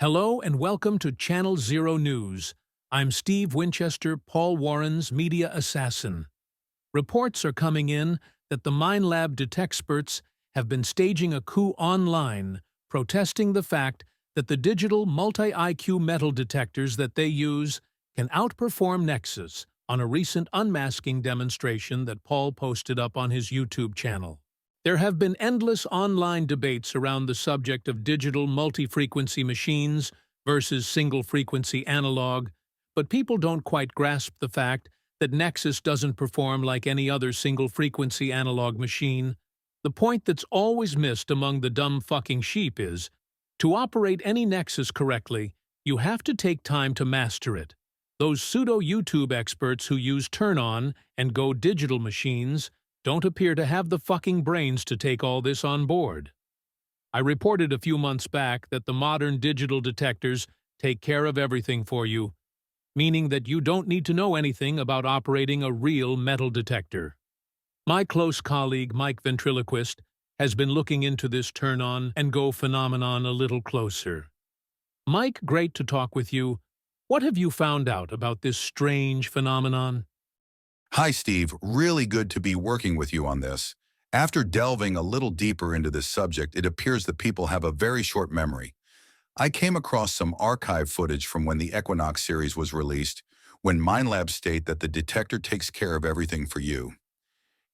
Hello and welcome to Channel Zero News. I'm Steve Winchester, Paul Warren's media assassin. Reports are coming in that the Minelab detexperts have been staging a coup online, protesting the fact that the digital multi-IQ metal detectors that they use can outperform Nexus on a recent unmasking demonstration that Paul posted up on his YouTube channel. There have been endless online debates around the subject of digital multi-frequency machines versus single-frequency analog, but people don't quite grasp the fact that Nexus doesn't perform like any other single-frequency analog machine. The point that's always missed among the dumb fucking sheep is, to operate any Nexus correctly, you have to take time to master it. Those pseudo-YouTube experts who use turn-on and go digital machines don't appear to have the fucking brains to take all this on board. I reported a few months back that the modern digital detectors take care of everything for you, meaning that you don't need to know anything about operating a real metal detector. My close colleague Mike Ventriloquist has been looking into this turn-on and go phenomenon a little closer. Mike, great to talk with you. What have you found out about this strange phenomenon? Hi, Steve. Really good to be working with you on this. After delving a little deeper into this subject, it appears that people have a very short memory. I came across some archive footage from when the Equinox series was released, when Minelab state that the detector takes care of everything for you.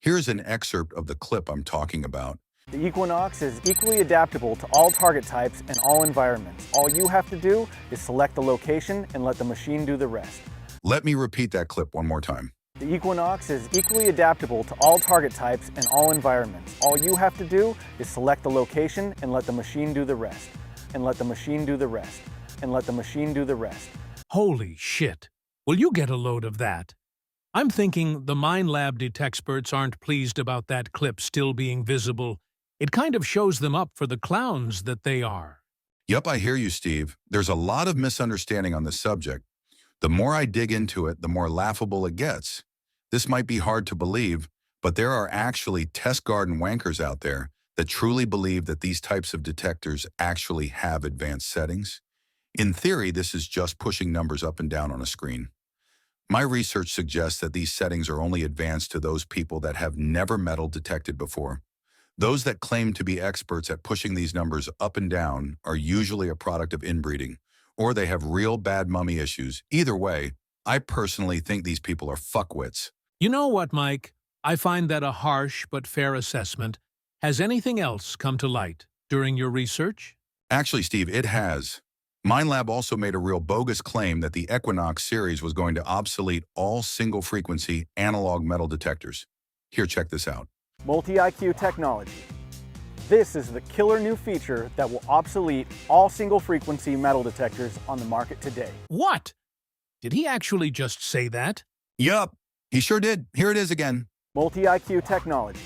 Here's an excerpt of the clip I'm talking about. The Equinox is equally adaptable to all target types and all environments. All you have to do is select the location and let the machine do the rest. Let me repeat that clip one more time. The Equinox is equally adaptable to all target types and all environments. All you have to do is select the location and let the machine do the rest. And let the machine do the rest. And let the machine do the rest. Holy shit. Will you get a load of that? I'm thinking the Minelab detexperts aren't pleased about that clip still being visible. It kind of shows them up for the clowns that they are. Yup, I hear you, Steve. There's a lot of misunderstanding on this subject. The more I dig into it, the more laughable it gets. This might be hard to believe, but there are actually test garden wankers out there that truly believe that these types of detectors actually have advanced settings. In theory, this is just pushing numbers up and down on a screen. My research suggests that these settings are only advanced to those people that have never metal detected before. Those that claim to be experts at pushing these numbers up and down are usually a product of inbreeding, or they have real bad mummy issues. Either way, I personally think these people are fuckwits. You know what, Mike? I find that a harsh but fair assessment. Has anything else come to light during your research? Actually, Steve, it has. Minelab also made a real bogus claim that the Equinox series was going to obsolete all single-frequency analog metal detectors. Here, check this out. Multi-IQ technology. This is the killer new feature that will obsolete all single-frequency metal detectors on the market today. What? Did he actually just say that? Yup, he sure did. Here it is again. Multi-IQ technology.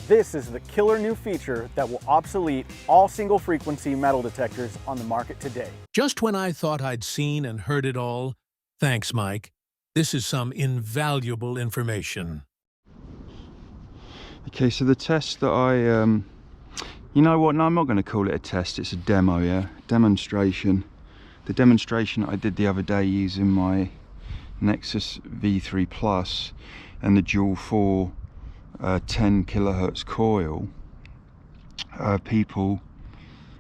This is the killer new feature that will obsolete all single-frequency metal detectors on the market today. Just when I thought I'd seen and heard it all, thanks, Mike. This is some invaluable information. Okay, so the test that you know what, no, I'm not going to call it a test, it's a demo, yeah? Demonstration. The demonstration I did the other day using my Nexus V3 Plus and the dual 4 10 kilohertz coil, people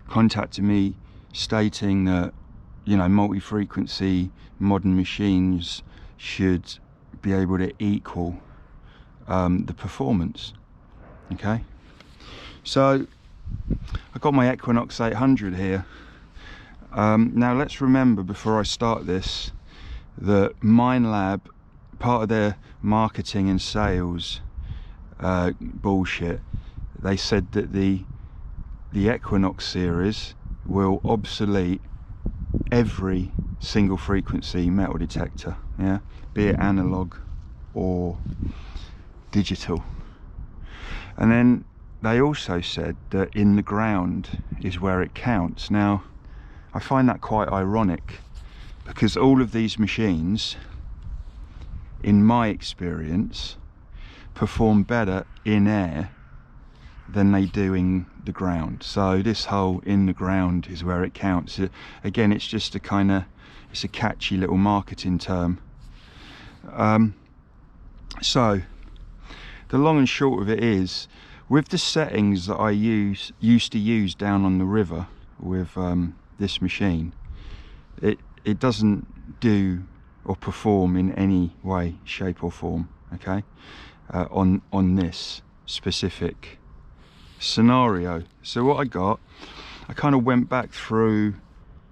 contacted me stating that, you know, multi-frequency modern machines should be able to equal the performance. Okay, so I got my Equinox 800 here. Now let's remember before I start this that Minelab, part of their marketing and sales bullshit, they said that the Equinox series will obsolete every single frequency metal detector, yeah, be it analog or digital. And then they also said that in the ground is where it counts. Now I find that quite ironic, because all of these machines, in my experience, perform better in air than they do in the ground. So this hole in the ground is where it counts. Again, it's just a kind of, it's a catchy little marketing term. So the long and short of it is, with the settings that I used to use down on the river with this machine, it doesn't do or perform in any way, shape or form, okay, on this specific scenario. So what I kind of went back through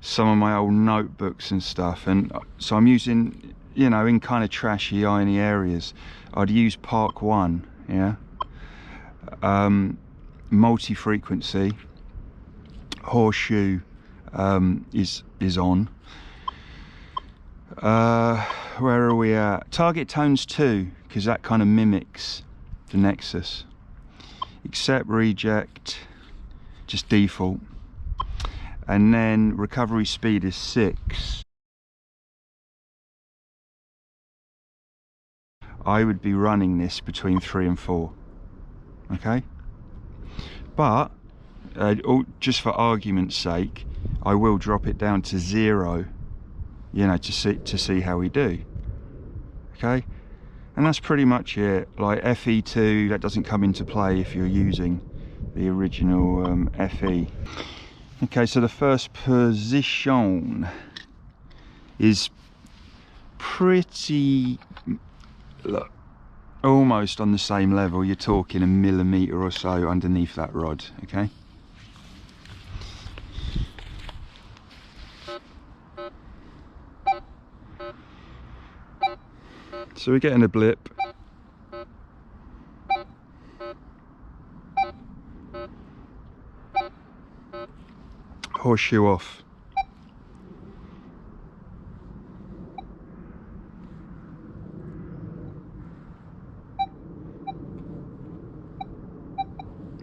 some of my old notebooks and stuff, and so I'm using, you know, in kind of trashy, irony areas, I'd use Park 1, yeah, multi-frequency, horseshoe is on. Where are we at? Target tones 2, because that kind of mimics the Nexus. Accept, reject, just default. And then recovery speed is 6. I would be running this between 3 and 4, okay? But just for argument's sake, I will drop it down to 0, you know, to see how we do, okay? And that's pretty much it. Like FE2, that doesn't come into play if you're using the original FE. Okay, so the first position is pretty, look, almost on the same level. You're talking a millimetre or so underneath that rod, okay? So we're getting a blip. Horseshoe off.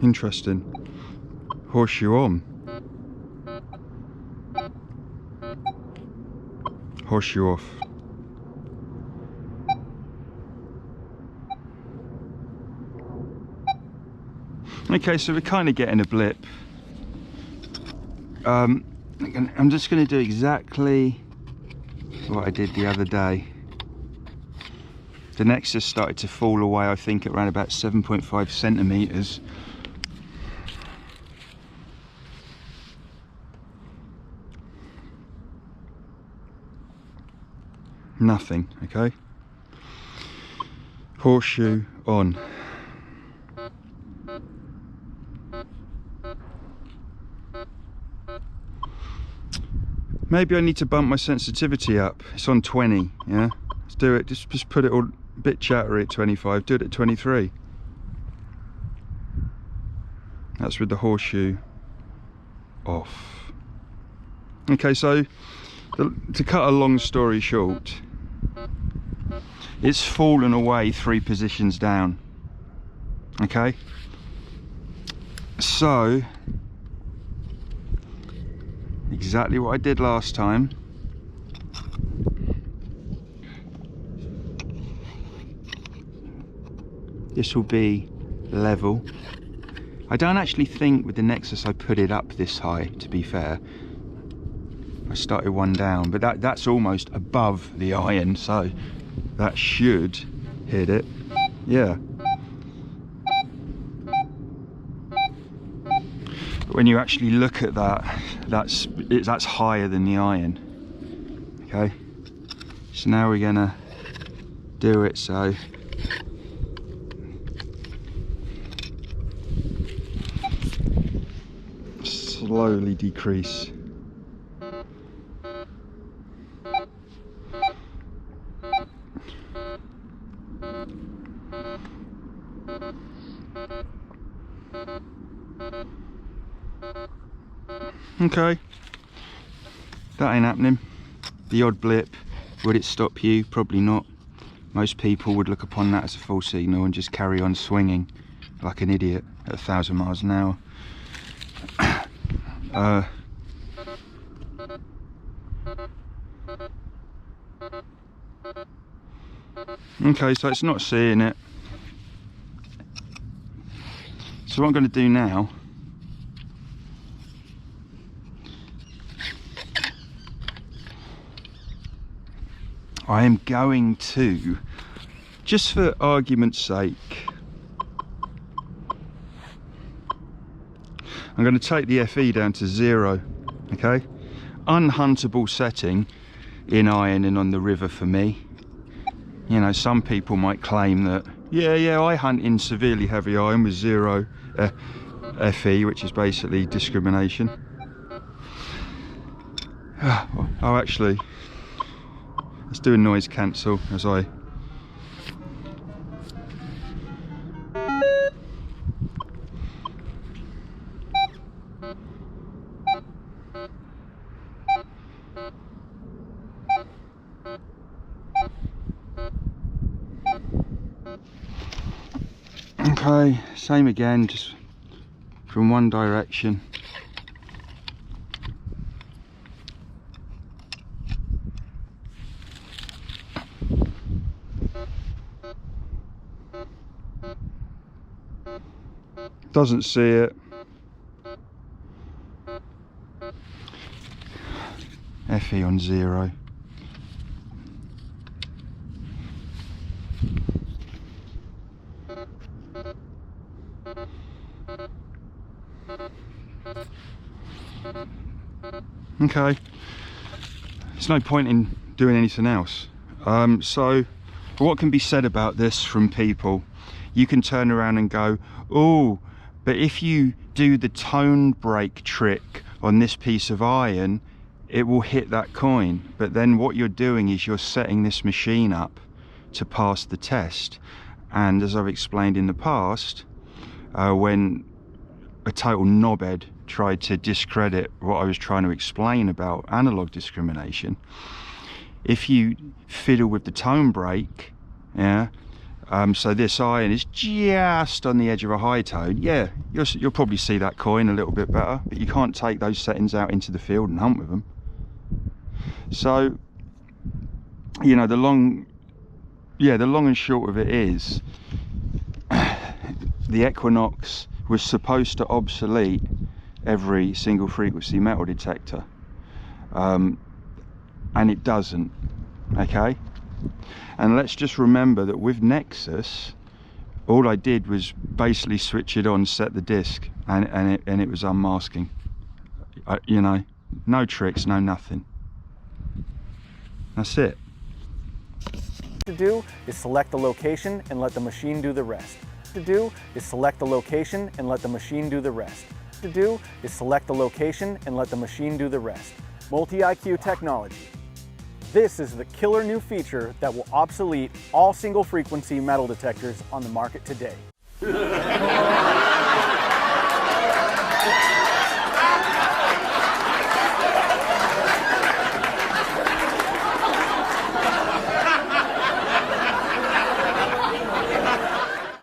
Interesting. Horseshoe on. Horseshoe off. Okay, so we're kind of getting a blip. I'm just going to do exactly what I did the other day. The Nexus started to fall away, I think, at around about 7.5 centimetres. Nothing, okay? Horseshoe on. Maybe I need to bump my sensitivity up. It's on 20, yeah? Let's do it, just put it all a bit chattery at 25, do it at 23. That's with the horseshoe off. Okay, so to cut a long story short, it's fallen away 3 positions down, okay? So exactly what I did last time. This will be level. I don't actually think with the Nexus I put it up this high, to be fair. I started one down, but that's almost above the iron, so that should hit it. Yeah. But when you actually look at that, that's higher than the iron. Okay. So now we're gonna do it so. Slowly decrease. Okay, that ain't happening. The odd blip, would it stop you? Probably not. Most people would look upon that as a false signal and just carry on swinging like an idiot at 1,000 miles an hour. Okay, so it's not seeing it. So what I'm going to do now, I am going to, just for argument's sake, I'm going to take the FE down to 0, okay? Unhuntable setting in iron and on the river for me. You know, some people might claim that, yeah, I hunt in severely heavy iron with 0 FE, which is basically discrimination. Oh, actually, let's do a noise cancel as I... Okay, same again, just from one direction. Doesn't see it. FE on 0. Okay, there's no point in doing anything else. So what can be said about this from people? You can turn around and go, oh, but if you do the tone break trick on this piece of iron, it will hit that coin. But then what you're doing is you're setting this machine up to pass the test. And as I've explained in the past, when a total knobhead tried to discredit what I was trying to explain about analog discrimination, if you fiddle with the tone break, yeah, so this iron is just on the edge of a high tone, yeah, you'll probably see that coin a little bit better, but you can't take those settings out into the field and hunt with them. So, you know, the long and short of it is, the Equinox was supposed to obsolete every single frequency metal detector, and it doesn't, okay? And let's just remember that with Nexus, all I did was basically switch it on, set the disc, and it was unmasking. You know, no tricks, no nothing. That's it. To do is select the location and let the machine do the rest. To do is select the location and let the machine do the rest. To do is select the location and let the machine do the rest. Multi-IQ technology. This is the killer new feature that will obsolete all single frequency metal detectors on the market today.